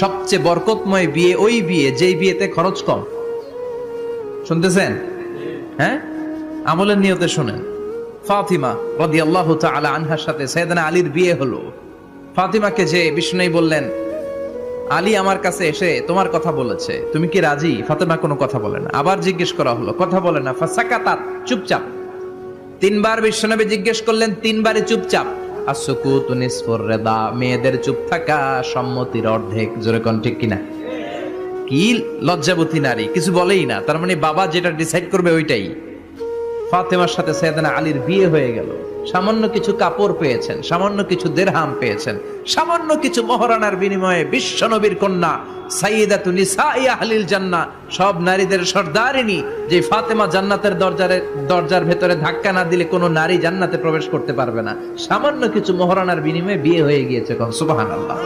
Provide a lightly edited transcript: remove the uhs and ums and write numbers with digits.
সবচেয়ে বরকতময় বিয়ে ওই বিয়ে যেই বিয়েতে খরচ কম। শুনতেছেন? হ্যাঁ, আমলের নিয়তে শুনেন। ফাতিমা রাদিয়াল্লাহু তাআলা আনহার সাথে সাইয়েদনা আলীর বিয়ে হলো। ফাতিমাকে যে বিষ্ণু বললেন, আলী আমার কাছে এসে তোমার কথা বলেছে, তুমি কি রাজি? ফাতিমা কোনো কথা বলে না। আবার জিজ্ঞেস করা হলো, কথা বলে না। ফাসাকাতাত, চুপচাপ। তিনবার বিশ্বনবী জিজ্ঞেস করলেন, তিনবারই চুপচাপ। আসুকুতু নিসফুর রিদা, মেয়েদের চুপ থাকা সম্মতির অর্ধেক। জোরে কোন ঠিক কিনা? কি লজ্জাবতী নারী, কিছু বলেই না। তার মানে বাবা যেটা ডিসাইড করবে ওইটাই। ফাতেমার সাথে সাইয়েদনা আলীর বিয়ে হয়ে গেল। সামান্য কিছু কাপড় পেয়েছেন, সামান্য কিছু দিরহাম পেয়েছেন, সামান্য কিছু মহরানার বিনিময়ে বিশ্বনবীর কন্যা সাইয়্যিদাতু নিসাই আহলিল জান্নাহ, সব নারীদের সর্দারিনী, যে ফাতেমা জান্নাতের দরজার ভেতরে ধাক্কা না দিলে কোনো নারী জান্নাতে প্রবেশ করতে পারবে না। সামান্য কিছু মহরানার বিনিময়ে বিয়ে হয়ে গিয়েছে। সুবহানাল্লাহ।